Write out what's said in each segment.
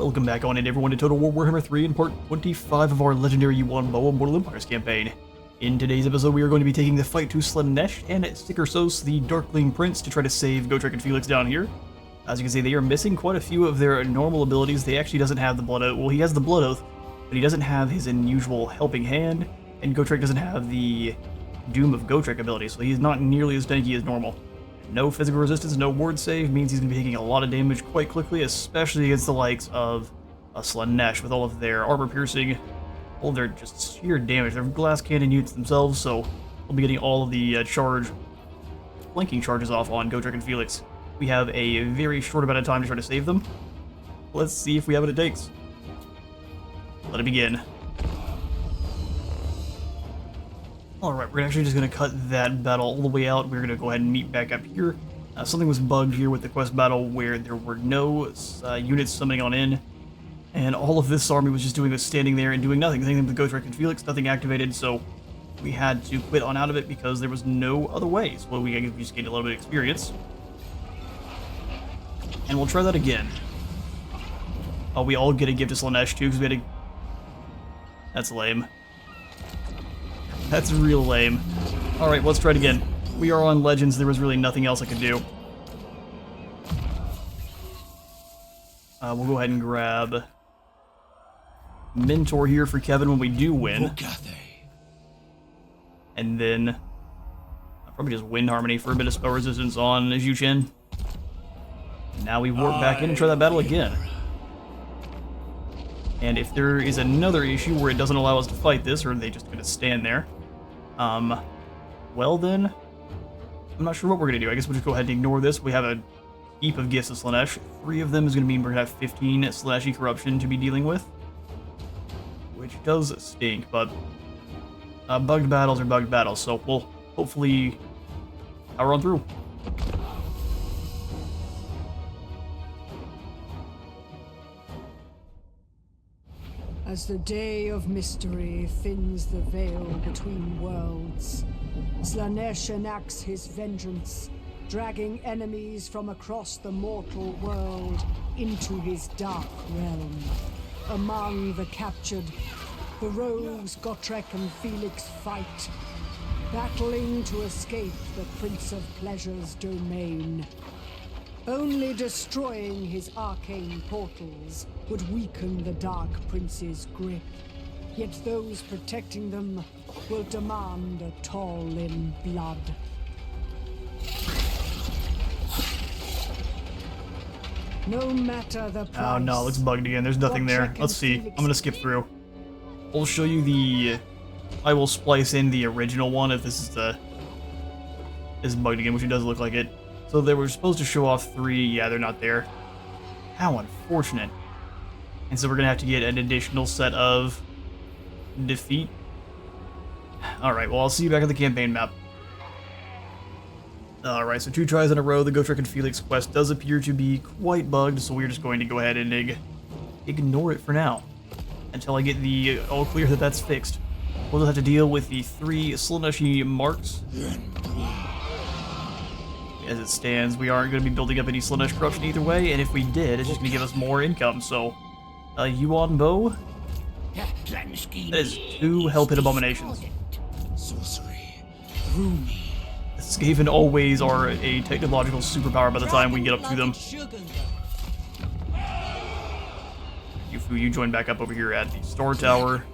Welcome back on in everyone to Total War Warhammer 3 in part 25 of our legendary Yuan Bo Immortal Empires campaign. In today's episode we are going to be taking the fight to Slanesh and Sikersos, the Darkling Prince, to try to save Gotrek and Felix down here. As you can see, they are missing quite a few of their normal abilities. They actually doesn't have the Blood Oath. Well, he has the Blood Oath, but he doesn't have his unusual Helping Hand, and Gotrek doesn't have the Doom of Gotrek ability, so he's not nearly as tanky as normal. No physical resistance, no ward save, means he's going to be taking a lot of damage quite quickly, especially against the likes of Slanesh with all of their armor piercing, all of their just sheer damage. They're glass cannon units themselves, so we'll be getting all of the flanking charges off on Gotrek and Felix. We have a very short amount of time to try to save them. Let's see if we have what it takes. Let it begin. Alright, we're actually just going to cut that battle all the way out. We're going to go ahead and meet back up here. Something was bugged here with the quest battle where there were no units summoning on in, and all of this army was just doing was standing there and doing nothing. Same thing with Gotrek and Felix, nothing activated, so we had to quit on out of it because there was no other way. So we just gained a little bit of experience. And we'll try that again. Oh, we all get a gift to Slanesh too, because we had a... That's lame. That's real lame. Alright, let's try it again. We are on Legends, there was really nothing else I could do. We'll go ahead and grab Mentor here for Kevin when we do win. Cathay. And then I'll probably just Wind Harmony for a bit of spell resistance on Zhuchen. Now we warp back in and try that battle again. And if there is another issue where it doesn't allow us to fight this, or they just gonna stand there, well then, I'm not sure what we're gonna do. I guess we'll just go ahead and ignore this. We have a heap of gifts of Slanesh. 3 of them is gonna mean we're gonna have 15 Slashy Corruption to be dealing with, which does stink, but bugged battles are bugged battles, so we'll hopefully power on through. As the day of mystery thins the veil between worlds, Slanesh enacts his vengeance, dragging enemies from across the mortal world into his dark realm. Among the captured, the rogues Gotrek and Felix fight, battling to escape the Prince of Pleasure's domain. Only destroying his arcane portals would weaken the Dark Prince's grip, yet those protecting them will demand a toll in blood. No matter the price. Oh no, looks bugged again. There's nothing there. Let's see. I'm gonna skip through. We'll show you the... I will splice in the original one if this is the... This is bugged again, which it does look like it. So they were supposed to show off 3. Yeah, they're not there. How unfortunate. And so we're gonna have to get an additional set of defeat. Alright, well I'll see you back at the campaign map. Alright, so 2 tries in a row. The Gotrek and Felix quest does appear to be quite bugged, so we're just going to go ahead and ignore it for now. Until I get the all clear that that's fixed. We'll just have to deal with the 3 Slaneshi marks. As it stands, we aren't going to be building up any Slanesh corruption either way, and if we did, it's just going to give us more income, so... Yuan Bo? That is 2 Hell Pit Abominations. Sorcery. Skaven always are a technological superpower by the time we get up to them. You join back up over here at the Star Tower.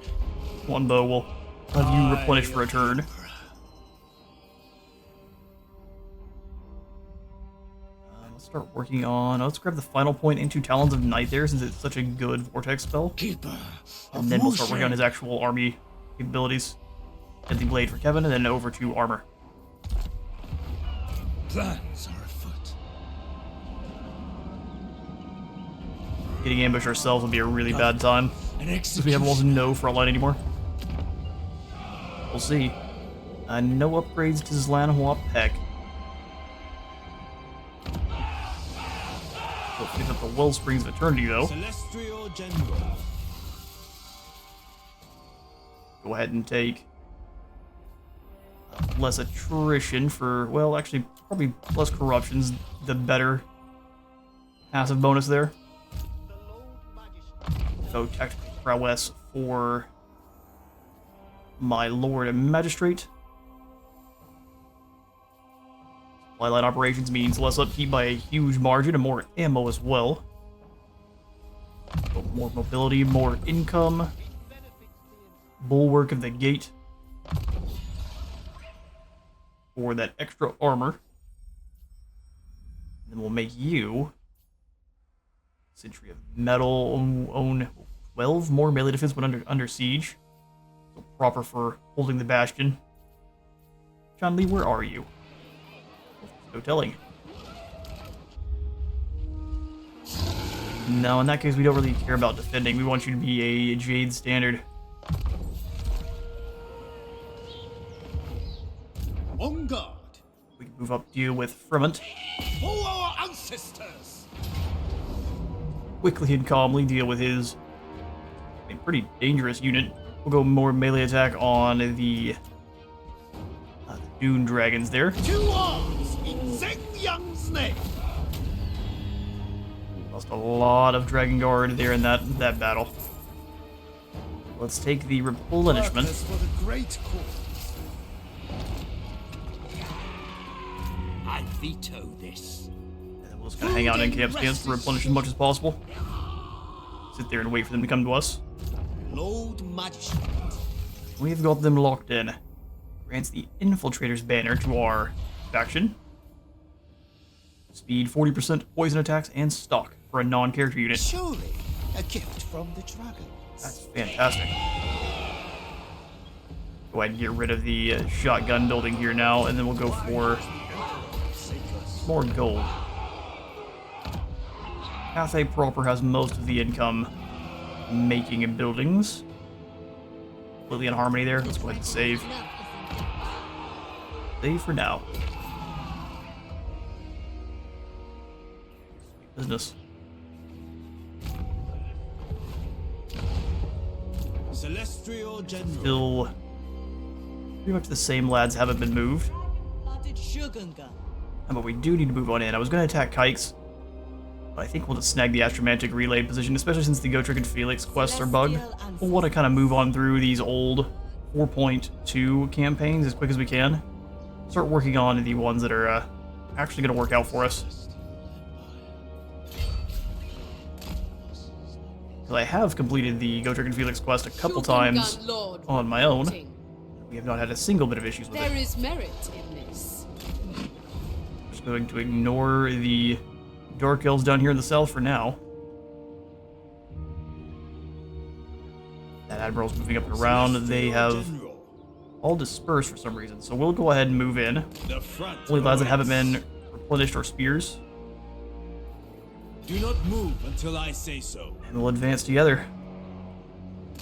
Yuan Bo will have you replenish for a turn. Start working on... Let's grab the final point into Talons of Night there, since it's such a good Vortex spell. And then we'll start working on his actual army capabilities. Get the Blade for Kevin, and then over to Armor. Plans are afoot. Getting ambushed ourselves will be a really bad time. Because we have almost no frontline anymore. We'll see. No upgrades to Zlan Hua Peck. We'll pick up the Wellsprings of Eternity, though. Go ahead and take less attrition for, well, actually, probably less corruptions, the better passive bonus there. So tactical prowess for my Lord and Magistrate. Supply line operations means less upkeep by a huge margin and more ammo as well. So more mobility, more income. Bulwark of the Gate for that extra armor. Then we'll make you Sentry of Metal, own 12 more melee defense when under siege. So proper for holding the bastion. John Lee, where are you? No telling. No, in that case, we don't really care about defending. We want you to be a Jade Standard. On guard. We can move up, deal with Fremont. For our ancestors. Quickly and calmly deal with his pretty dangerous unit. We'll go more melee attack on the Dune Dragons there. 2 arms in Zheng Yang's name. Lost a lot of Dragon Guard there in that battle. Let's take the replenishment. Purpose for the great cause. I veto this. And we'll just kind of hang out in camp stance to replenish as much as possible. Sit there and wait for them to come to us. Lord Magistrate. We've got them locked in. Grants the Infiltrator's banner to our faction. Speed 40%, poison attacks, and stock for a non-character unit. Surely a gift from the dragon. That's fantastic. Go ahead and get rid of the shotgun building here now, and then we'll go for more gold. Cathay proper has most of the income making buildings. Completely in harmony there. Let's go ahead and save. Save for now. Sweet business. Celestial General. Still pretty much the same lads haven't been moved. But we do need to move on in. I was going to attack Kikes, but I think we'll just snag the Astromantic relay position, especially since the Gotrek and Felix quests are bugged. We'll want to kind of move on through these old 4.2 campaigns as quick as we can. Start working on the ones that are actually going to work out for us. Because I have completed the Gotrek and Felix quest a couple times on my own. We have not had a single bit of issues with it. There is merit in this. Just going to ignore the Dark Elves down here in the south for now. That Admiral's moving up and around. They have all dispersed for some reason, so we'll go ahead and move in. Only lads that haven't been replenished are spears. Do not move until I say so. And we'll advance together.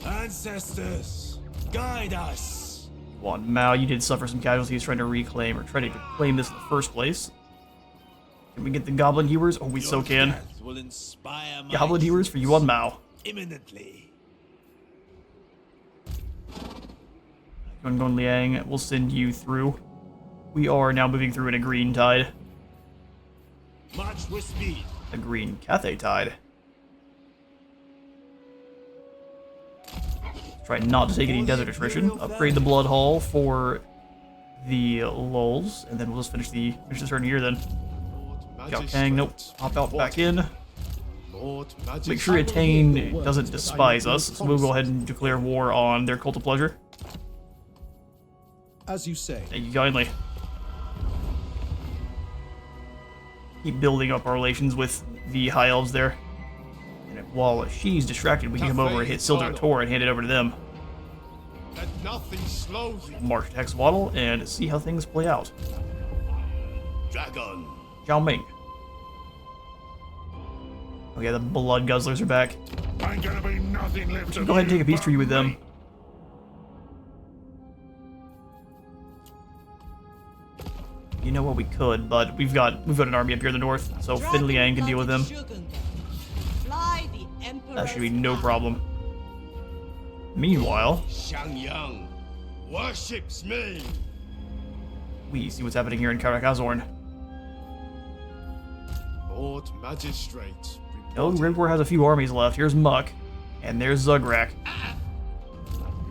Ancestors, guide us. Yuan Mao, you did suffer some casualties trying to reclaim or trying to claim this in the first place. Can we get the Goblin Hewers? Oh, we so can. Death will inspire my Goblin Hewers for Yuan Mao. imminently. Gun Liang, we'll send you through. We are now moving through in a green tide. March with speed. A green Cathay tide. Try not to take any desert attrition. Upgrade the Blood Hall for the lulls, and then we'll just finish the turn here then. Xiao Kang, nope. Hop out back in. Make sure Attain doesn't despise us, so we'll go ahead and declare war on their Cult of Pleasure. As you say. Thank you kindly. Keep building up our relations with the High Elves there. And while she's distracted, we can come over and hit Silder Tor and hand it over to them. Let nothing slow you. March to Hexwaddle and see how things play out. Dragon. Zhao Ming. Oh yeah, the Blood Guzzlers are back. Ain't gonna be nothing left So go ahead and take a peace treaty with them. You know what, we could, but we've got an army up here in the north, so Fin Liang can deal with them. That should be no problem. Meanwhile, Xiangyang worships me. we see what's happening here in Karakazorn. Lord Magistrate. Oh, Red War has a few armies left. Here's Muck. And there's Zugrak.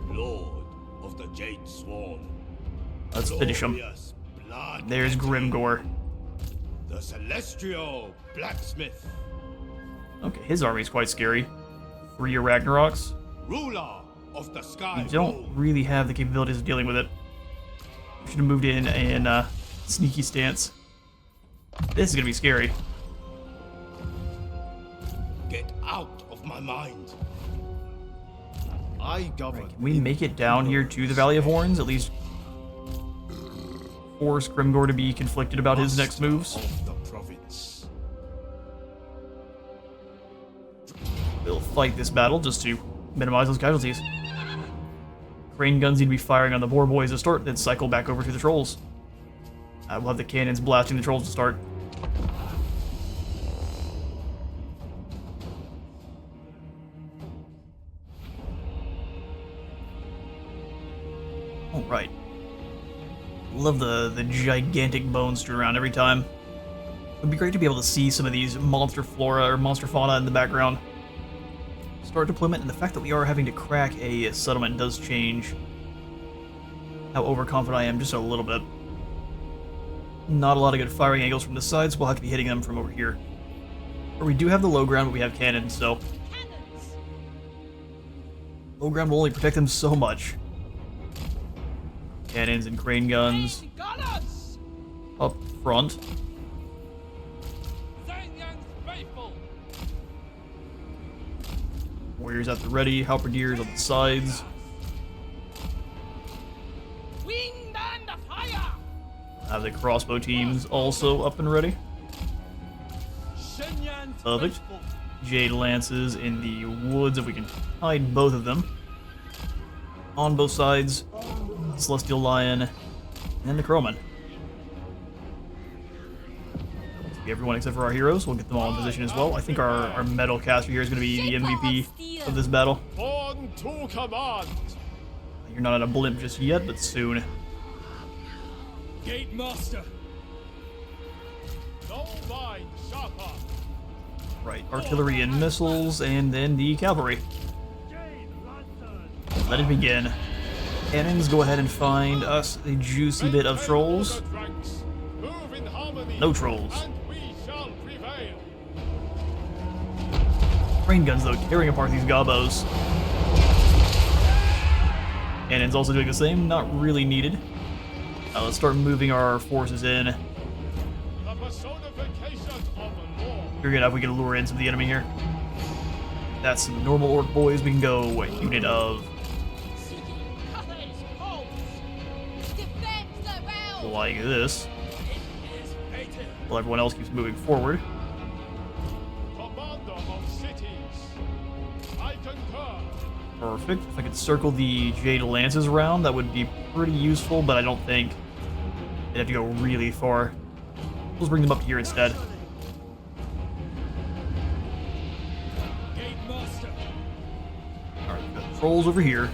Lord of the Jade Swan. Let's finish him. Glorious blood There's Grimgor. the Celestial Blacksmith. Okay, his army's quite scary. 3 Ragnaroks. Ruler of the Sky. We don't really have the capabilities of dealing with it. Should have moved in and sneaky stance. This is gonna be scary. Get out of my mind. I govern. Can we make it down here to the Valley of Horns? At least force Grimgor to be conflicted about his next moves. Of the province. We'll fight this battle just to minimize those casualties. Rain guns need to be firing on the boar boys to start, then cycle back over to the trolls. We'll have the cannons blasting the trolls to start. All right. Love the gigantic bones strewn around every time. It'd be great to be able to see some of these monster flora or monster fauna in the background. Start deployment, and the fact that we are having to crack a settlement does change how overconfident I am just a little bit. Not a lot of good firing angles from the sides, so we'll have to be hitting them from over here. Or we do have the low ground, but we have cannons, so low ground will only protect them so much. Cannons and crane guns up front. Warriors at the ready, halberdiers on the sides. Have the crossbow teams also up and ready. Perfect. Jade lances in the woods if we can hide both of them. On both sides, Celestial Lion and the Crowman. Everyone except for our heroes, we'll get them all in position as well. I think our metal caster here is going to be the MVP of this battle. Born to command. You're not on a blimp just yet, but soon. Gate Master. No mind sharper. Right, artillery and missiles, and then the cavalry. Let it begin. Cannons, go ahead and find us a juicy bit of trolls. No trolls. Rain guns, though, tearing apart these gobos. Cannons also doing the same, not really needed. Let's start moving our forces in. Figure it out if we can lure in some of the enemy here. That's some normal orc boys. We can go a unit of like this. While everyone else keeps moving forward. Perfect. If I could circle the Jade Lances around, that would be pretty useful, but I don't think they'd have to go really far. Let's bring them up here instead. Alright, we've got trolls over here.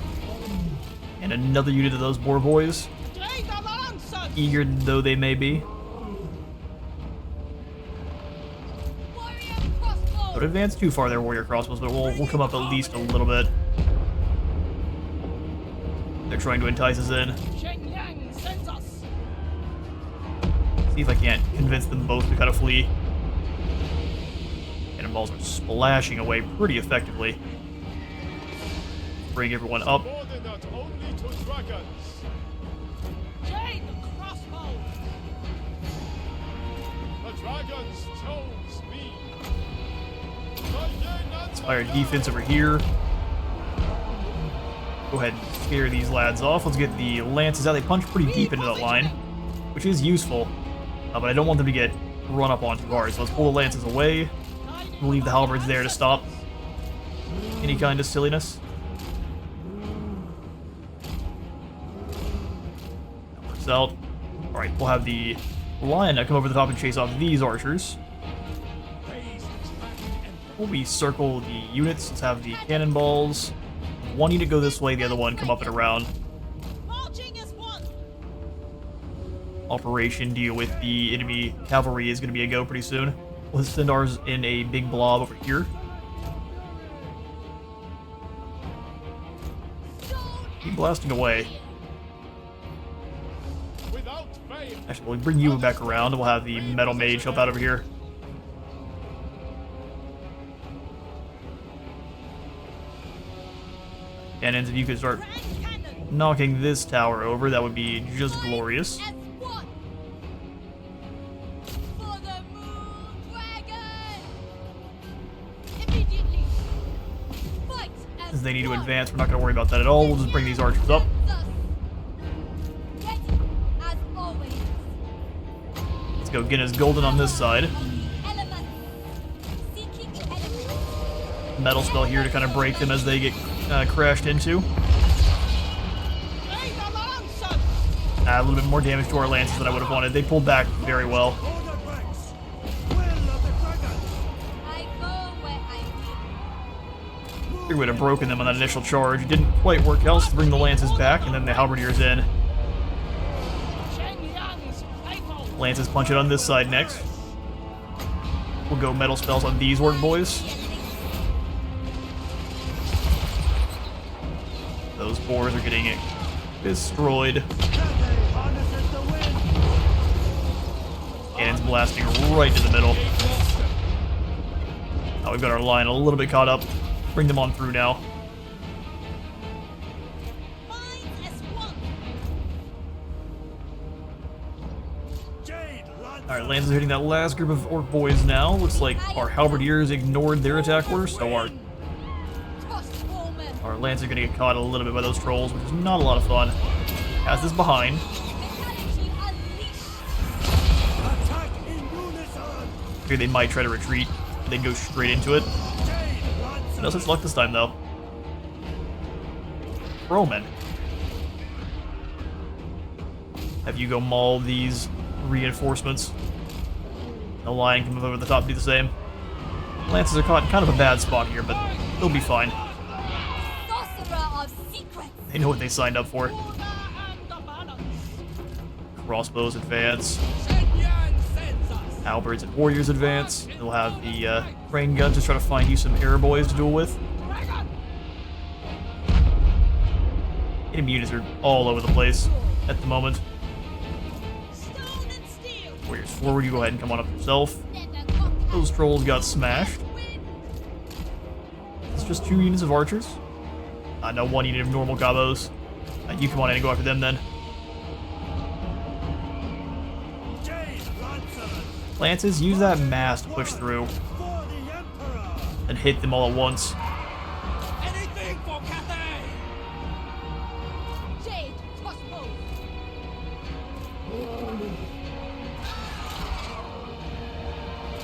And another unit of those boar boys. Eager though they may be. Don't advance too far there, warrior crossbows, but we'll come up at least a little bit. They're trying to entice us in. See if I can't convince them both to kind of flee. Cannonballs are splashing away pretty effectively. Bring everyone up. Inspire defense over here. Go ahead and scare these lads off. Let's get the lances out. They punch pretty deep into that line, which is useful, but I don't want them to get run up on too hard. So let's pull the lances away. We'll leave the halberds there to stop any kind of silliness. That works out. Alright, we'll have the lion now come over the top and chase off these archers. We circle the units. Let's have the cannonballs. One unit go this way, the other one come up and around. Operation deal with the enemy cavalry is going to be a go pretty soon. We'll send ours in a big blob over here. Keep blasting away. Without fail. Actually, we'll bring you back around, and we'll have the Metal Mage help out over here. Cannons, if you could start knocking this tower over, that would be just glorious. Since they need to advance, we're not going to worry about that at all. We'll just bring these archers up. Let's go Guinness Golden on this side. Metal spell here to kind of break them as they get crashed into. A little bit more damage to our lances than I would have wanted. They pulled back very well. We would have broken them on that initial charge. It didn't quite work out, so bring the lances back, and then the halberdiers in. Lances punch it on this side next. We'll go metal spells on these orc boys. Those boars are getting destroyed. Cannons blasting right to the middle. Now we've got our line a little bit caught up. Bring them on through now. Alright, Lance is hitting that last group of orc boys now. Looks like our halberdiers ignored their attack order, so our Lance are going to get caught a little bit by those trolls, which is not a lot of fun. Has this behind. Here they might try to retreat, but they go straight into it. No such luck this time, though. Roman. Have you go maul these reinforcements. The lion can move over the top and do the same. Lances are caught in kind of a bad spot here, but they'll be fine. They know what they signed up for. Crossbows advance. Halberds and warriors advance. They'll have the rain guns to try to find you some arrow boys to duel with. Enemy units are all over the place at the moment. Warriors forward, you go ahead and come on up yourself. Those trolls got smashed. It's just 2 units of archers. No, 1 unit of normal gobos. You come on in and go after them then. Lances, use that mass to push through. And hit them all at once. Anything for Cathay!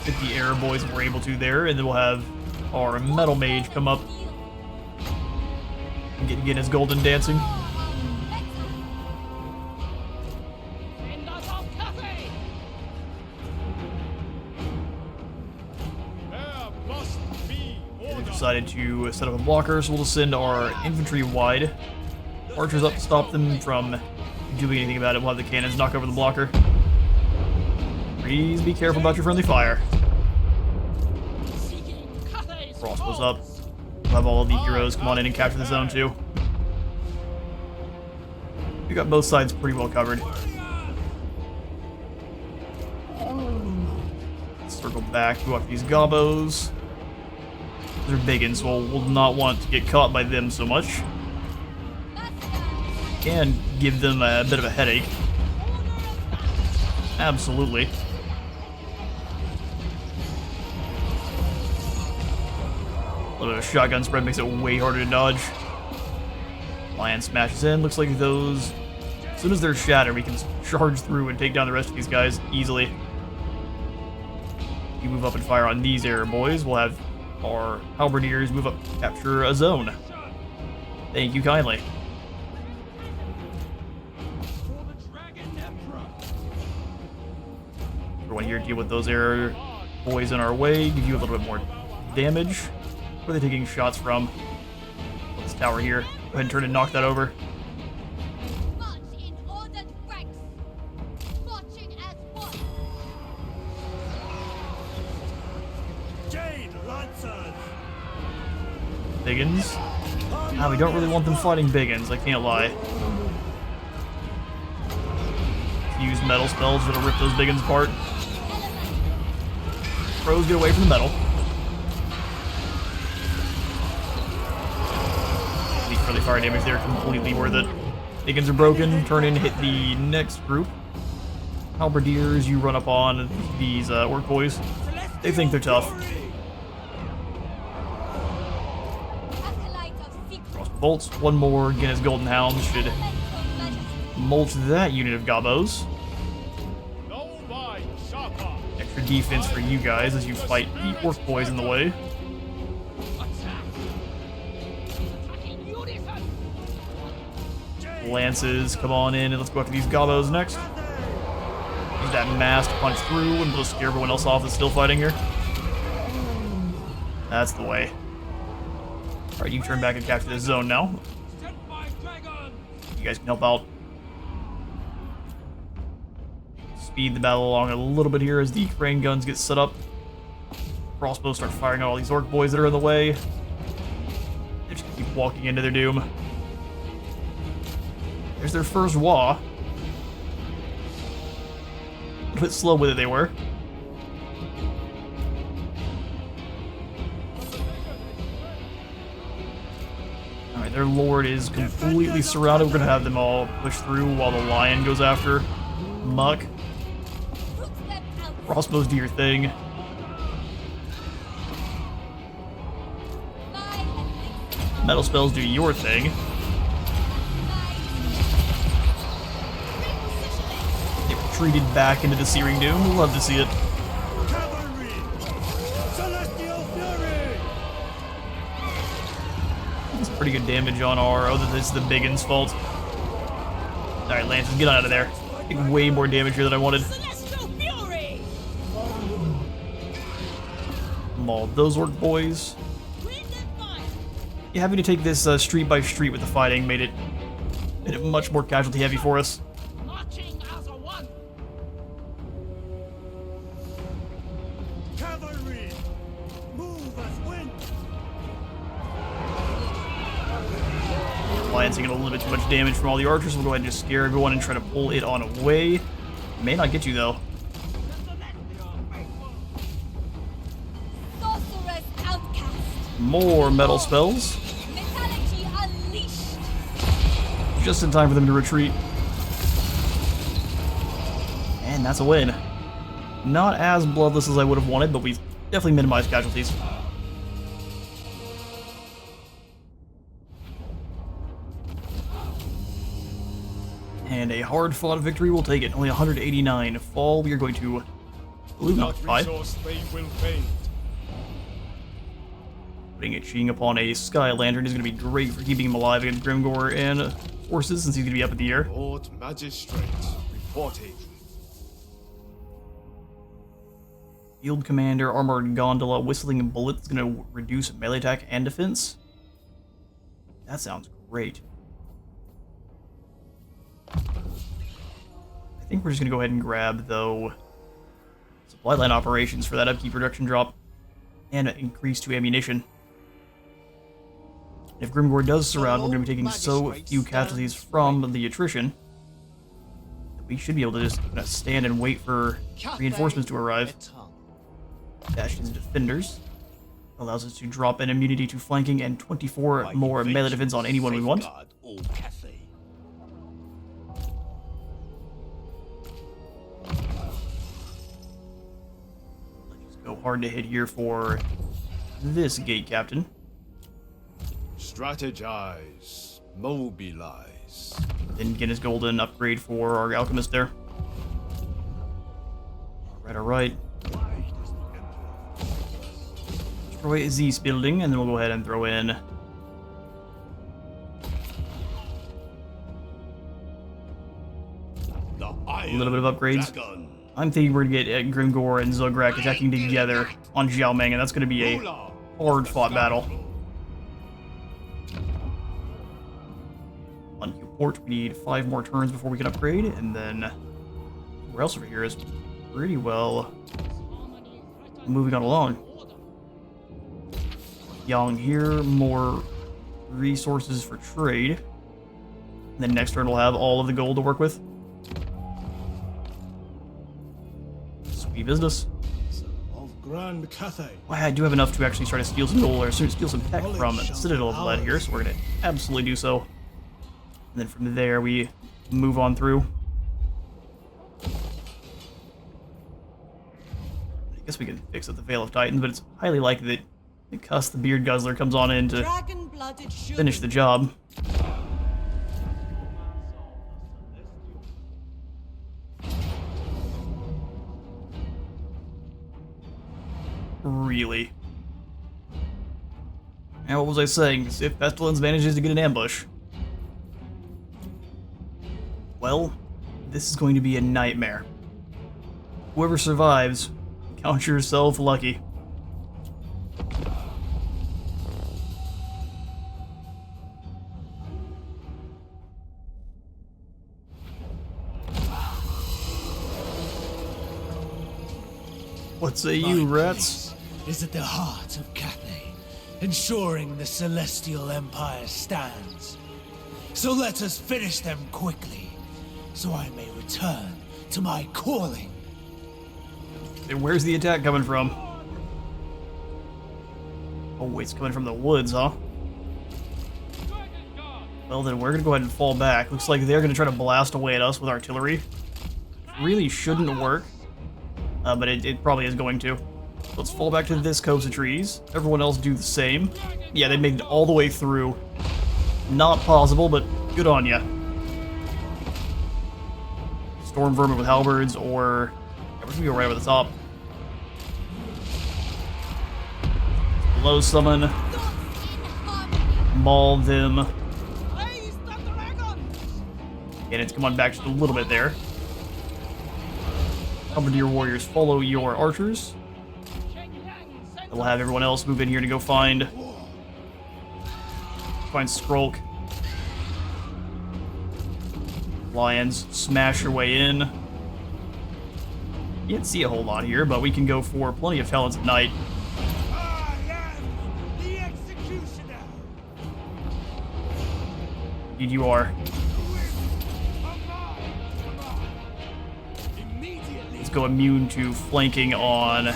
Get the arrow boys if we're able to there, and then we'll have our metal mage come up and get his golden dancing. Decided to set up a blocker, so we'll just send our infantry wide. Archers up to stop them from doing anything about it. We'll have the cannons knock over the blocker. Please be careful about your friendly fire. Crossbows up. We'll have all of the heroes come on in and capture the zone too. We got both sides pretty well covered. Circle back, go after these gobos. They're biggins, so we'll not want to get caught by them so much. And give them a bit of a headache. Absolutely. A little bit of shotgun spread makes it way harder to dodge. Lion smashes in. Looks like those... As soon as they're shattered, we can charge through and take down the rest of these guys easily. You move up and fire on these arrow boys. We'll have our halberdiers move up to capture a zone. Thank you kindly. Everyone here deal with those arrow boys in our way, give you a little bit more damage. Where are they taking shots from? This tower here. Go ahead and turn and knock that over. Biggins. Ah, we don't really want them fighting biggins, I can't lie. Use metal spells that'll rip those biggins apart. Pros get away from the metal. The early fire damage there, completely worth it. Biggins are broken, turn in, hit the next group. Halberdiers, you run up on these orc boys. They think they're tough. Crossbow bolts, one more Guinness Golden Hounds should mulch that unit of gobos. Extra defense for you guys as you fight the orc boys in the way. Lances, come on in and let's go after these gobos next. Use that mass to punch through and we'll scare everyone else off that's still fighting here. That's the way. Alright, you can turn back and capture this zone now. You guys can help out. Speed the battle along a little bit here as the crane guns get set up. Crossbows start firing at all these orc boys that are in the way. They just keep walking into their doom. There's their first wah. A bit slow with it they were. Alright, their lord is completely surrounded. We're gonna have them all push through while the lion goes after Muck. Crossbows do your thing. Metal spells do your thing. They retreated back into the Searing Doom. Love to see it. That's pretty good damage on our... Oh, this is the Biggin's fault. Alright, Lances, get out of there. I think way more damage here than I wanted. Maul those orc boys. Yeah, having to take this street by street with the fighting made it much more casualty heavy for us. Cavalry, move as wind. Lion's taking a little bit too much damage from all the archers. We'll go ahead and just scare everyone and try to pull it on away. May not get you though. More metal spells. Just in time for them to retreat. And that's a win. Not as bloodless as I would have wanted, but we definitely minimized casualties. And a hard-fought victory will take it. Only 189 fall. We are going to blue occupy. Putting a Ching upon a Sky Lantern is going to be great for keeping him alive against Grimgor and forces since he's going to be up in the air. Lord Magistrate reporting. Field Commander, Armored Gondola, Whistling Bullet is going to reduce melee attack and defense. That sounds great. I think we're just going to go ahead and grab, though, supply line operations for that upkeep reduction drop and increase to ammunition. If Grimgor does surround, we're going to be taking so few casualties from the attrition that we should be able to just stand and wait for reinforcements to arrive. Dash into defenders. Allows us to drop an immunity to flanking and 24 more melee defense on anyone we want. Let's go hard to hit here for this gate captain. Strategize, mobilize. Then get his golden upgrade for our alchemist there. Alright. Destroy Zeus building, and then we'll go ahead and throw in a little bit of upgrades. I'm thinking we're gonna get Grimgor and Zograk attacking together on Xiaomeng, and that's gonna be a hard-fought battle. On Newport, we need 5 more turns before we can upgrade, and then where else over here is pretty well moving on along. Yang here, more resources for trade. And then next turn we'll have all of the gold to work with. Sweet business. Of Grand Cathay. Well, I do have enough to actually try to steal some gold, or steal some tech from Citadel of Lead here, so we're going to absolutely do so. And then from there we move on through. I guess we can fix up the Veil of Titans, but it's highly likely that Cuss the Beard Guzzler comes on in to finish the job. Really? And what was I saying? If Pestilence manages to get an ambush. Well, this is going to be a nightmare. Whoever survives, count yourself lucky. What say you, rats? Is at the heart of Cathay, ensuring the Celestial Empire stands. So let us finish them quickly, so I may return to my calling. And where's the attack coming from? Oh, it's coming from the woods, huh? Well, then we're gonna go ahead and fall back. Looks like they're gonna try to blast away at us with artillery. Really shouldn't work, but it probably is going to. Let's fall back to this copse of trees. Everyone else do the same. Yeah, they made it all the way through. Not possible, but good on ya. Storm Vermin with halberds, or... yeah, we're gonna go right over the top. Low summon. Maul them. And it's come on back just a little bit there. Bombardier warriors, follow your archers. We'll have everyone else move in here to go find Skrulk. Lions, smash your way in. You can't see a whole lot here, but we can go for plenty of talents at night. I am the executioner. Indeed you are. Let's go immune to flanking on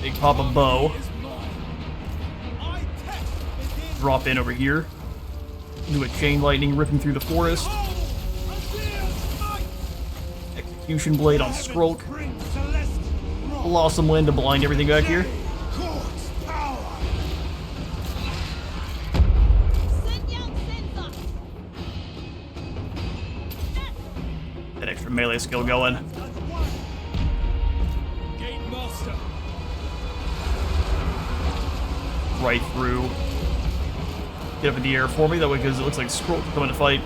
Big Papa Bo. Drop in over here. Do a chain lightning ripping through the forest. Execution blade on Skrulk. Blossom Wind to blind everything back here. That extra melee skill going. Right through. Get up in the air for me, that way, because it looks like Skrulk is coming to fight.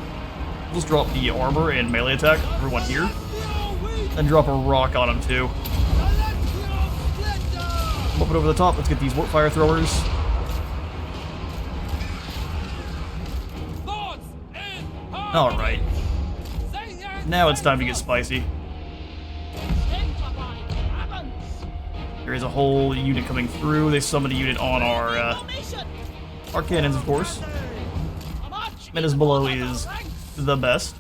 Just drop the armor and melee attack, everyone here. And drop a rock on him, too. Flip it over the top, let's get these warp fire throwers. Alright. Now it's time to get spicy. There is a whole unit coming through. They summoned a unit on our cannons, of course. Menace below is the best.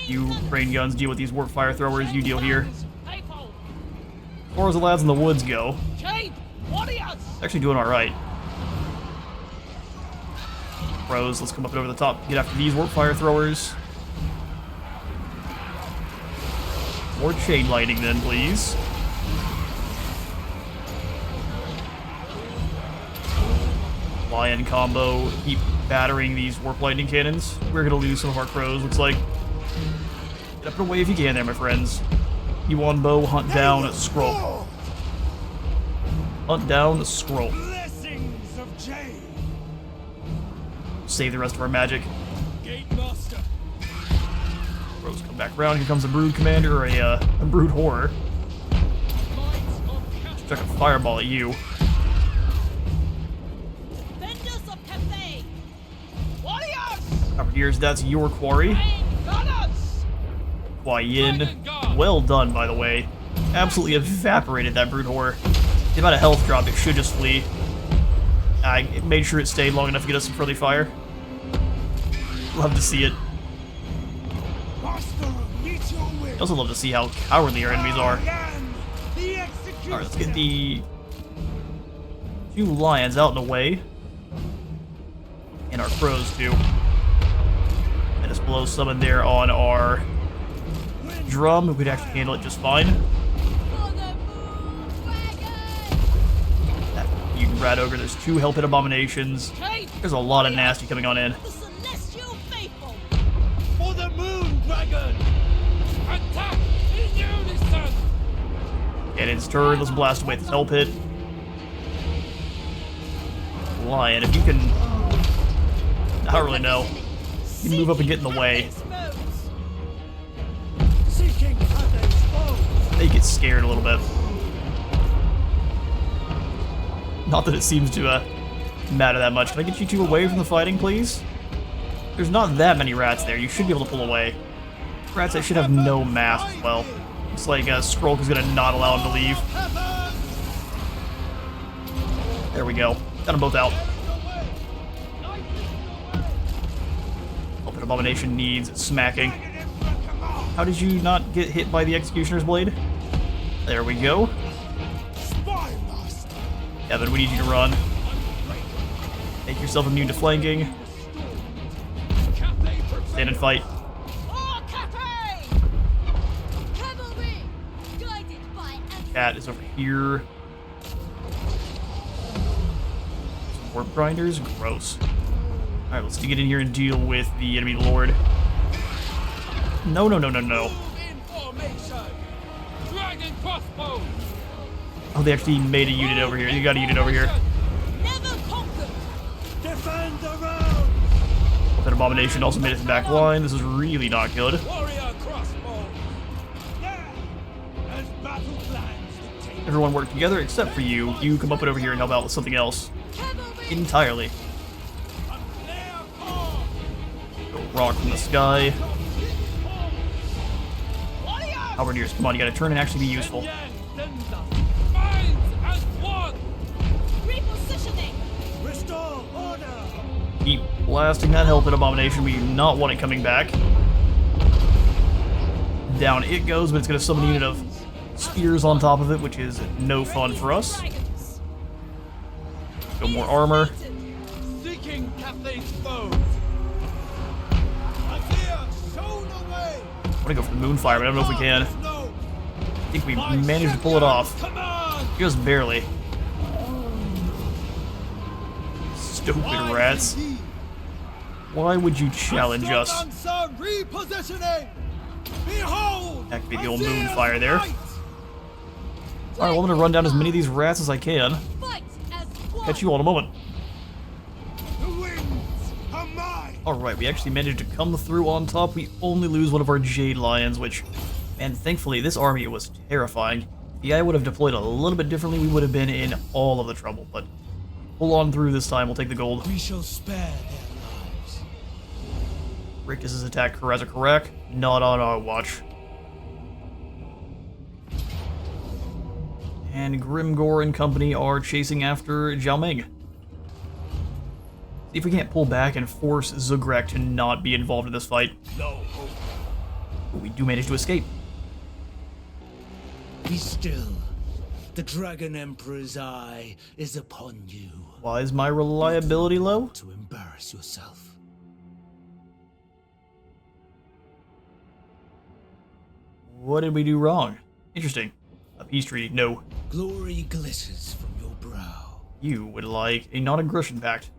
You rain guns deal with these warp fire throwers. You deal here. As far as the lads in the woods go, actually doing all right. Pros, let's come up and over the top. Get after these warp fire throwers. More chain lightning then, please. Lion combo, keep battering these warp lightning cannons. We're gonna lose some of our crows, looks like. Get up and away if you can there, my friends. Yuan Bo, hunt down Skrulk. Hunt down Skrulk. Save the rest of our magic. Crows come back around. Here comes a brood commander, or a brood horror. Check a fireball at you. Here's that's your quarry. Huayin. Well done, by the way. Absolutely evaporated that brood horror. The amount of health drop, it should just flee. I made sure it stayed long enough to get us some friendly fire. Love to see it. I also love to see how cowardly our enemies are. Alright, let's get the 2 lions out in the way. And our crows, too. And just blow summon there on our drum. We could actually handle it just fine. That mutant rat ogre. There's 2 hell pit abominations. There's a lot of nasty coming on in. For the moon dragon! Attack in unison! And in its turn, let's blast away this hell pit. Lion, if you can... I don't really know. You can move up and get in the way. They get scared a little bit. Not that it seems to matter that much. Can I get you 2 away from the fighting, please? There's not that many rats there. You should be able to pull away. Rats that should have no mass as well. Looks like Skrulk is going to not allow him to leave. There we go. Got them both out. Open Abomination needs smacking. How did you not get hit by the Executioner's Blade? There we go. Evan, we need you to run. Make yourself immune to flanking. Stand and fight. Cat is over here. Some warp grinders? Gross. Alright, let's get in here and deal with the enemy lord. No, no, no, no, no. Oh, they actually made a unit over here. You got a unit over here. That abomination also made it to back line. This is really not good. Everyone work together except for you. You come up and over here and help out with something else. Entirely. Go rock from the sky. Halberdiers, come on, you gotta turn and actually be useful. Keep blasting that hell pit abomination. We do not want it coming back. Down it goes, but it's gonna summon a unit of spears on top of it, which is no fun for us. Go more armor. Seeking Cathay's foe. I want to go for the Moonfire, but I don't know if we can. I think we managed to pull it off. Just barely. Stupid rats. Why would you challenge us? Activate the old Moonfire there. Alright, well, I'm going to run down as many of these rats as I can. Catch you all in a moment. Alright, we actually managed to come through on top. We only lose one of our Jade Lions, which, and thankfully, this army was terrifying. If the AI would have deployed a little bit differently, we would have been in all of the trouble, but pull on through this time. We'll take the gold. We shall spare their lives. Rictus' attack correct. Not on our watch. And Grimgor and company are chasing after Zhao Meng. See if we can't pull back and force Zugrek to not be involved in this fight. No hope. But we do manage to escape. Be still. The Dragon Emperor's eye is upon you. Why is my reliability low? To embarrass yourself. What did we do wrong? Interesting. A peace treaty, no. Glory glitters from your brow. You would like a non-aggression pact.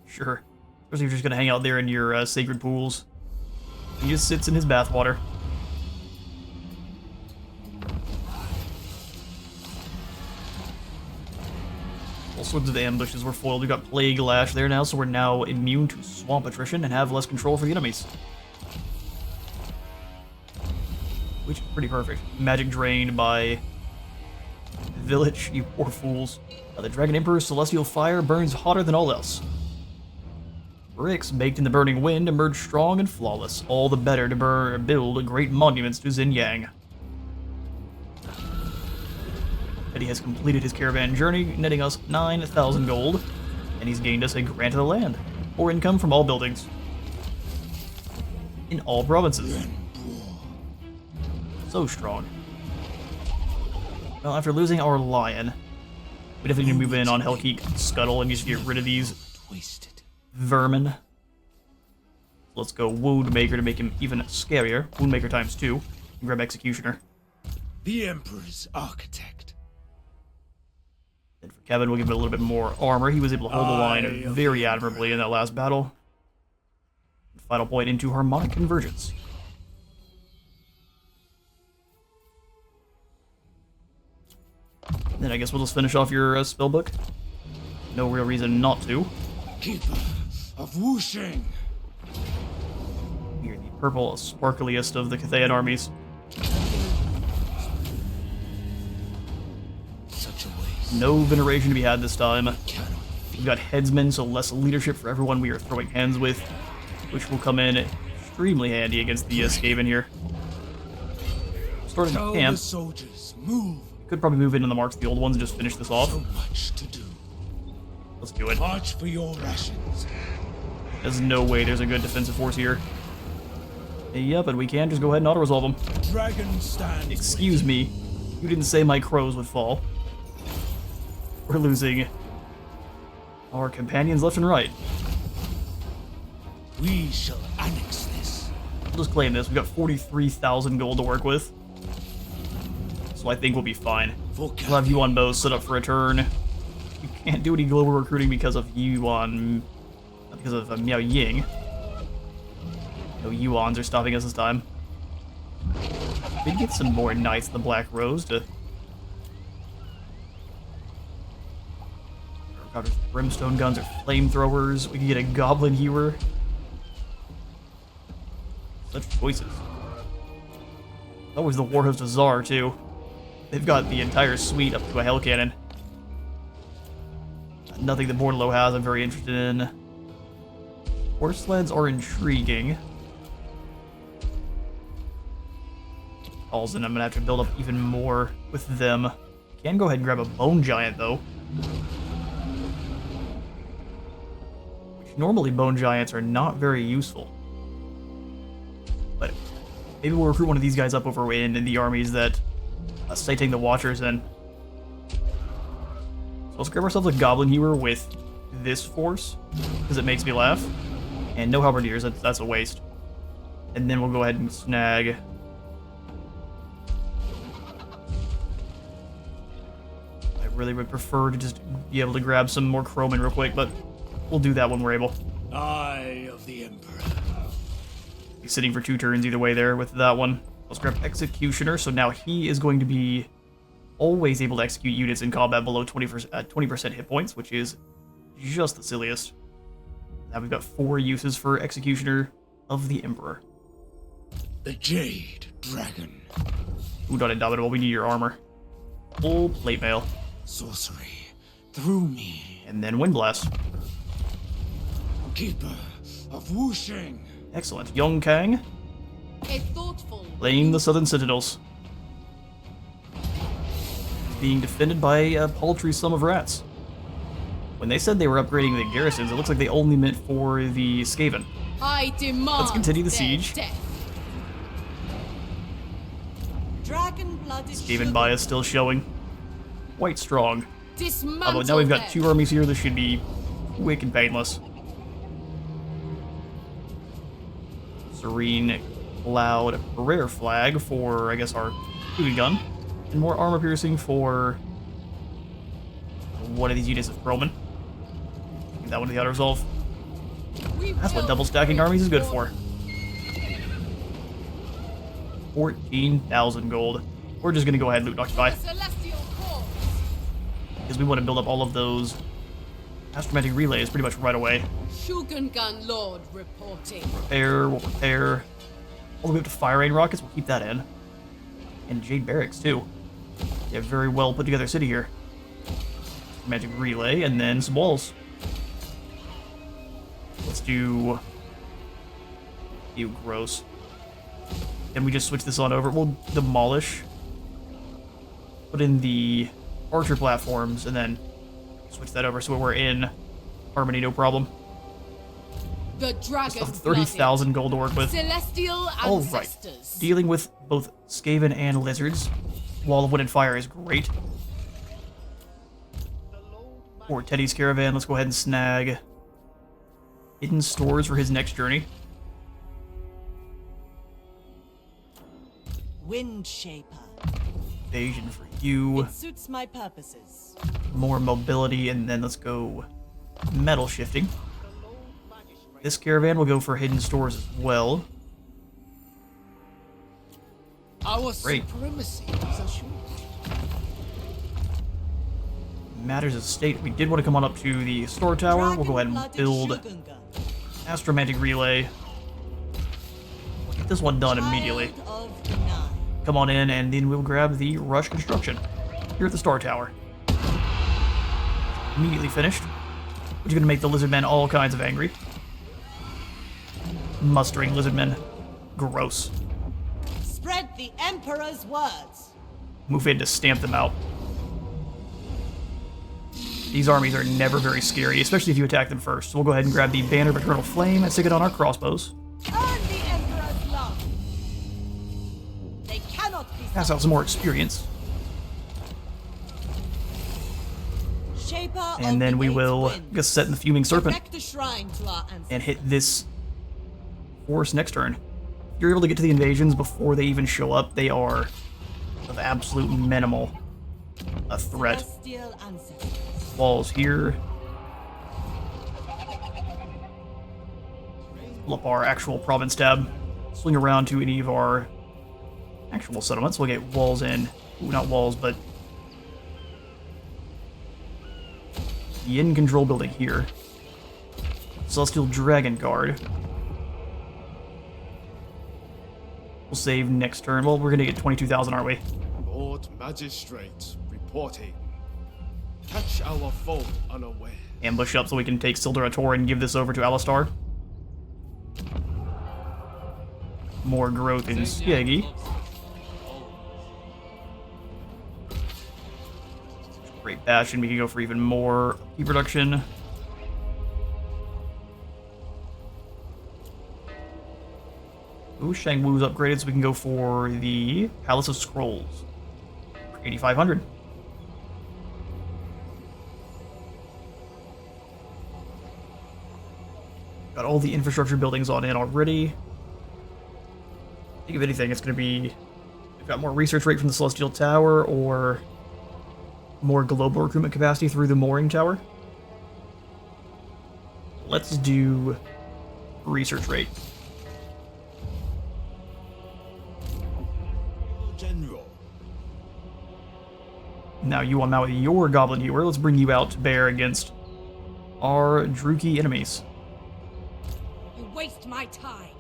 Sure. Especially if you're just gonna hang out there in your sacred pools. He just sits in his bathwater. All sorts of ambushes were foiled. We got Plague Lash there now, so we're now immune to swamp attrition and have less control for the enemies. Which is pretty perfect. Magic drained by Village, you poor fools. The Dragon Emperor's celestial fire burns hotter than all else. Bricks baked in the burning wind emerge strong and flawless, all the better to build great monuments to Xin Yang. that he has completed his caravan journey, netting us 9,000 gold, and he's gained us a grant of the land, or income from all buildings, in all provinces. So strong. Well, after losing our lion, we definitely need to move in on Hellkeep Scuttle and just get rid of these vermin. Let's go Woundmaker to make him even scarier. Woundmaker times 2. And grab Executioner. The Emperor's architect. And for Kevin, we'll give him a little bit more armor. He was able to hold the line very admirably in that last battle. Final point into Harmonic Convergence. Then I guess we'll just finish off your spellbook. No real reason not to. Keeper of Wuxing. You're the purple, sparkliest of the Cathayan armies. Such a waste. No veneration to be had this time. Cannot We've got headsmen, so less leadership for everyone we are throwing hands with, which will come in extremely handy against the Skaven here. Starting tell camp. the soldiers, move. Could probably move into the marks of the old ones and just finish this off. So much to do. Let's do it. March for your rations. There's no way there's a good defensive force here. Yep, and we can just go ahead and auto-resolve them. Dragon stands. Excuse me. You didn't say my crows would fall. We're losing our companions left and right. We shall annex this. We'll just claim this. We've got 43,000 gold to work with. So I think we'll be fine. We'll have Yuan Bo set up for a turn. You can't do any global recruiting because of Yuan... Not because of Miao Ying. No Yuans are stopping us this time. We get some more Knights of the Black Rose to... Got brimstone guns or flamethrowers. We can get a Goblin Hewer. Such choices. Always the Warhost of Tsar, too. They've got the entire suite up to a Hell Cannon. Nothing that Bordello has I'm very interested in. Horse sleds are intriguing. Alzen, I'm gonna have to build up even more with them. Can go ahead and grab a Bone Giant, though. Which normally Bone Giants are not very useful. But maybe we'll recruit one of these guys up over in the armies that citing the Watchers in. So let's grab ourselves a Goblin Hewer with this force, because it makes me laugh. And no Halberdiers, that's a waste. And then we'll go ahead and snag... I really would prefer to just be able to grab some more Chromin real quick, but we'll do that when we're able. Eye of the Emperor. He's sitting for 2 turns either way there with that one. Let's grab Executioner, so now he is going to be always able to execute units in combat below 20% hit points, which is just the silliest. Now we've got 4 uses for Executioner of the Emperor. The Jade Dragon. Udon Indomitable, we need your armor. Full plate mail. Sorcery. Through me. And then Wind Blast. Keeper of Wuxing. Excellent. Yong Kang, A thoughtful. laying the Southern Citadels. Being defended by a paltry sum of rats. When they said they were upgrading the garrisons, it looks like they only meant for the Skaven. I demand. Let's continue the their siege. death. Dragon-blooded Skaven bias still showing. Quite strong. Dismantle Although now we've got them. 2 armies here, this should be quick and painless. Serene Cloud Rare Flag for, I guess, our shooting gun. And more armor piercing for one of these units of Roman. Give that one to the auto-resolve. We That's what will double stacking armies is good restore- for. 14,000 gold. We're just gonna go ahead and loot and occupy. Celestial cause. Because we want to build up all of those astromatic relays pretty much right away. Shogungan Lord reporting. We'll prepare. All the way up to Fire Rain rockets, we'll keep that in. And Jade Barracks, too. They have a very well put together city here. Magic relay, and then some walls. Let's do... Ew, gross. Then we just switch this on over. We'll demolish. Put in the archer platforms, and then switch that over so we're in harmony, no problem. The dragon. Still have 30,000 gold to work with. Celestial Alright. ancestors. Dealing with both Skaven and lizards. Wall of Wind and Fire is great. For Teddy's caravan, let's go ahead and snag hidden stores for his next journey. Wind Shaper. Evasion for you. It suits my purposes. More mobility, and then let's go metal shifting. This caravan will go for hidden stores as well. Our Great. supremacy is assured. Matters of state. We did want to come on up to the store tower. We'll go ahead and build Dragon-blooded Astromantic Relay. We'll get this one done Child immediately. of the Nine. Come on in, and then we'll grab the Rush Construction here at the Star Tower. Immediately finished, which is going to make the Lizardmen all kinds of angry. Mustering Lizardmen. Gross. Spread the Emperor's words. Move in to stamp them out. These armies are never very scary, especially if you attack them first. So we'll go ahead and grab the Banner of Eternal Flame and stick it on our crossbows. Earn the Emperor's love. They cannot be Pass out some more experience. Shaper And of then the we Eight will Winds. get set in the Fuming Serpent Erect a shrine to our ancestors. and hit this force next turn. If you're able to get to the invasions before they even show up, they are of absolute minimal a threat. Celestial ancestors. Walls here. Pull up our actual province tab. Swing around to any of our actual settlements. We'll get walls in. Ooh, not walls, but the in control building here. Celestial Dragon Guard. We'll save next turn. Well, we're gonna get 22,000, aren't we? Lord Magistrate reporting. Catch our foe unaware. Ambush up so we can take Sildurator and give this over to Alistar. More growth in Skaggy. Great Bastion, we can go for even more key production. Ooh, Shang Wu's upgraded, so we can go for the Palace of Scrolls. For 8,500. Got all the infrastructure buildings on in already. I think if anything, it's going to be... We've got more research rate from the Celestial Tower, or more global recruitment capacity through the Mooring Tower. Let's do research rate. General. Now you on out with your Goblin Hewer. Let's bring you out to bear against our Druki enemies. You waste my time.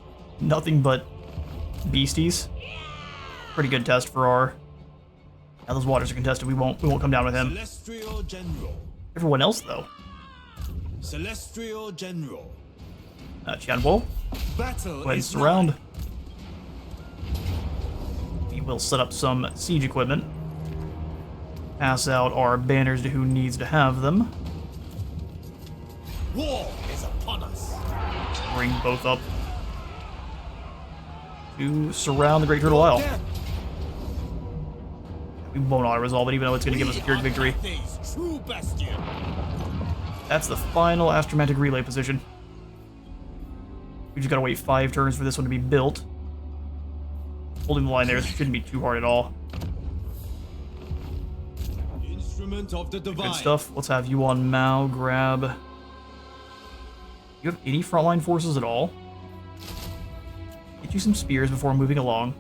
Nothing but beasties. Pretty good test for our... Now those waters are contested. We won't come down with him. Celestial General. Everyone else though. Celestial General. Yuan Battle Go ahead and is surround. nigh. We will set up some siege equipment. Pass out our banners to who needs to have them. War is upon us. Bring both up to surround the Great Turtle Isle. Death. We won't auto-resolve it, even though it's going to give us a Pyrrhic victory. Cathay's true bastion. That's the final Astromantic Relay position. We just gotta wait 5 turns for this one to be built. Holding the line there shouldn't be too hard at all. Instrument of the divine. Good stuff. Let's have Yuan Mao grab... Do you have any frontline forces at all? Get you some spears before moving along.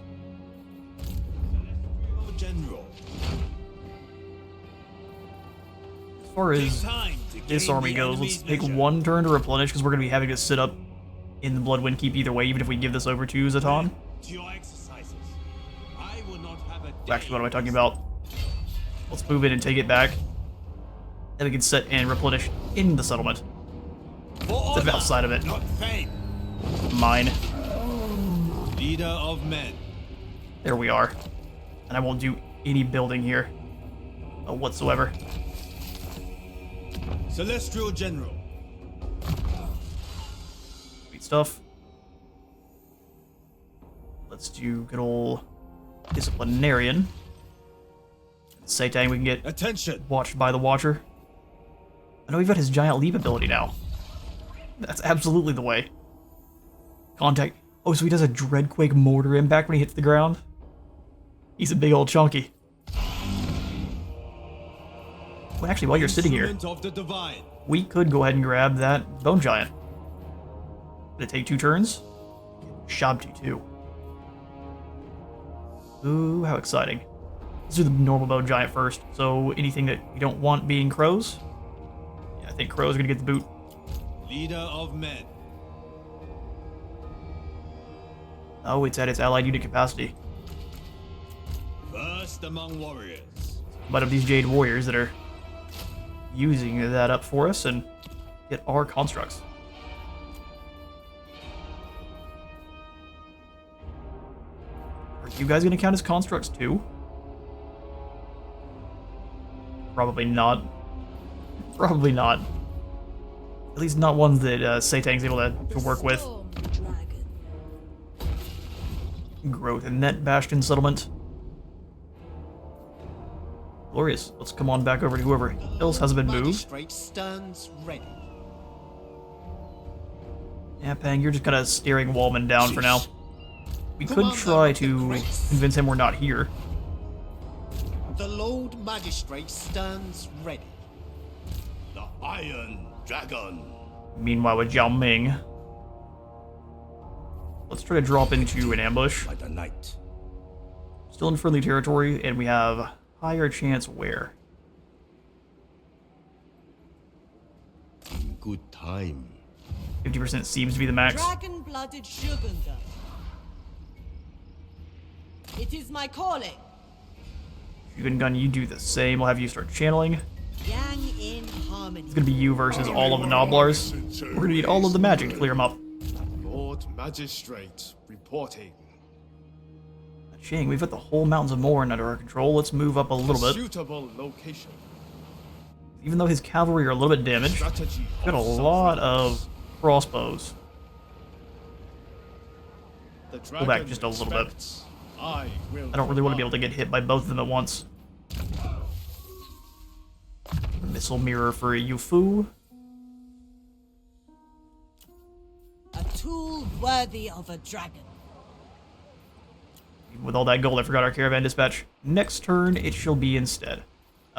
General. As far as Time to this gain army the goes, enemy's let's take vision. 1 turn to replenish, because we're going to be having to sit up in the Bloodwind Keep either way, even if we give this over to Zatan. To your exercises. I will not have a Actually, what am I talking about? Let's move in and take it back. Then we can sit and replenish in the settlement. For It's outside of it. Not fame. Mine. Leader of men. There we are. And I won't do any building here. whatsoever. Celestial General. Sweet stuff. Let's do good old Disciplinarian. Satang, we can get Attention. watched by the Watcher. I know we've got his giant leap ability now. That's absolutely the way. Contact. Oh, so he does a Dreadquake mortar impact when he hits the ground? He's a big old chunky. Well, actually, while you're sitting here, Instrument of the Divine. we could go ahead and grab that Bone Giant. Gonna take 2 turns? Shabti too. Ooh, how exciting. Let's do the normal Bone Giant first. So anything that you don't want being crows? Yeah, I think crows are gonna get the boot. Leader of men. Oh, it's at its allied unit capacity. First among warriors. But of these Jade Warriors that are using that up for us and get our constructs. Are you guys going to count as constructs too? Probably not. Probably not. At least not ones that Satang's able to work with. Storm Dragon. Growth in that Bastion settlement. Glorious. Let's come on back over to whoever else has been moved. Magistrate stands ready. Yeah, Pang, you're just kind of staring Wallman down for now. We could try to convince him we're not here. The Lord Magistrate stands ready. The Iron Dragon. Meanwhile, with Jiao Ming, let's try to drop into an ambush. By the night. Still in friendly territory, and we have higher chance where? In good time. 50% seems to be the max. Dragon-blooded Shogunga. It is my calling. Shugen Gun, you do the same. We'll have you start channeling. Yang in harmony. It's gonna be you versus all of the Noblars. We're gonna need all of the magic to clear them up. Lord Magistrate reporting. Ching, we've got the whole Mountains of Morn under our control. Let's move up a little bit. Suitable location. Even though his cavalry are a little bit damaged, Strategy. we've got a lot of crossbows. The Pull back just a little bit. expects. I don't really want to be able to get hit by both of them at once. Missile mirror for Yufu. A tool worthy of a dragon. With all that gold, I forgot our caravan dispatch. Next turn, it shall be instead.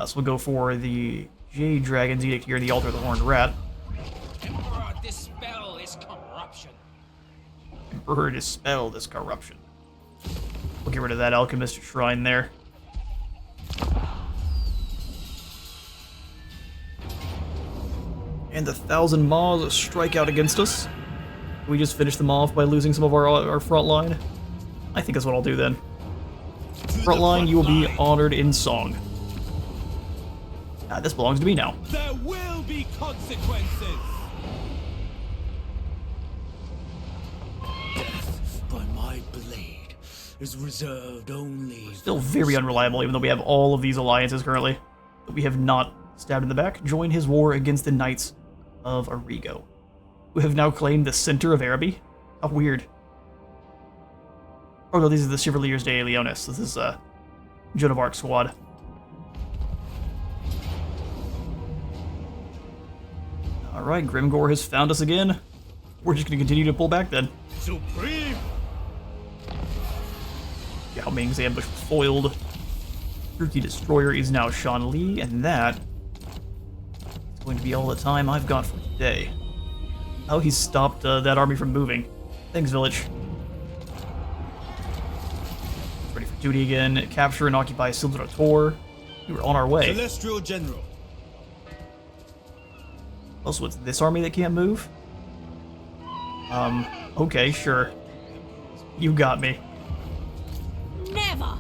So we'll go for the Jade Dragon's Edict here, the Altar of the Horned Rat. Emperor, dispel this corruption. Emperor, dispel this corruption. We'll get rid of that Alchemist Shrine there. And the 1,000 Maws strike out against us. We just finish them off by losing some of our front line. I think that's what I'll do then. Front line, you will be honored in song. This belongs to me now. There will be consequences. Death by my blade is reserved only. Still very unreliable, even though we have all of these alliances currently. But we have not stabbed in the back. Join his war against the Knights of Arrigo, who have now claimed the center of Araby. How weird. Oh no, these are the Chevaliers de Leones. This is Joan of Arc squad. Alright, Grimgore has found us again. We're just going to continue to pull back then. Supreme. Yao Ming's ambush was foiled. Fruity Destroyer is now Shan Li, and that is going to be all the time I've got for today. Oh, he's stopped that army from moving. Thanks, village. Ready for duty again. Capture and occupy Silver Tor. We were on our way. Celestial General. Also, it's this army that can't move? Okay, sure. You got me. Never!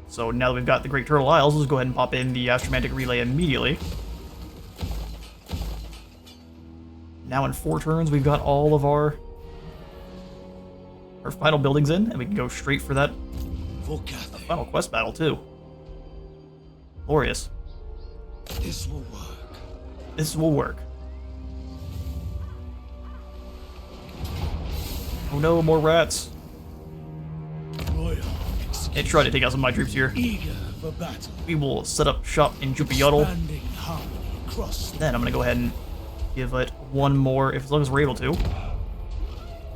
So now that we've got the Great Turtle Isles, let's go ahead and pop in the Astromantic Relay immediately. Now in 4 turns, we've got all of our final buildings in, and we can go straight for that For Cathay. final quest battle, too. Glorious. This will work. This will work. Oh no, more rats. Royal They tried to take out some of my troops here. eager for battle. We will set up shop in Jupiyotl. Expanding harmony across the Then I'm gonna go ahead and give it one more, as long as we're able to.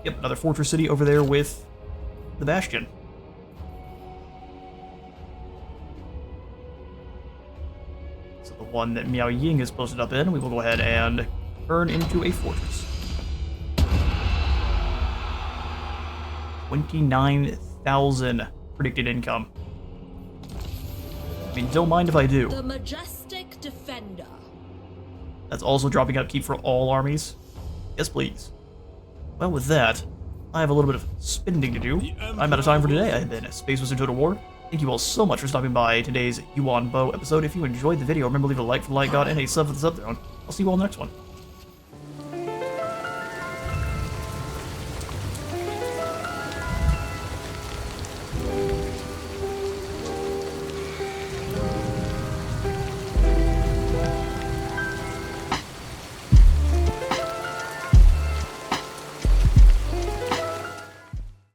Yep, another fortress city over there with the Bastion. So the one that Miao Ying is posted up in, we will go ahead and turn into a fortress. 29,000 predicted income. I mean, don't mind if I do. The majestic defender. That's also dropping upkeep for all armies. Yes, please. Well, with that, I have a little bit of spending to do. I'm out of time for today. I have been Space Wizard Total War. Thank you all so much for stopping by today's Yuan Bo episode. If you enjoyed the video, remember to leave a like for the Light God and a sub for the Sub Throne. I'll see you all in the next one.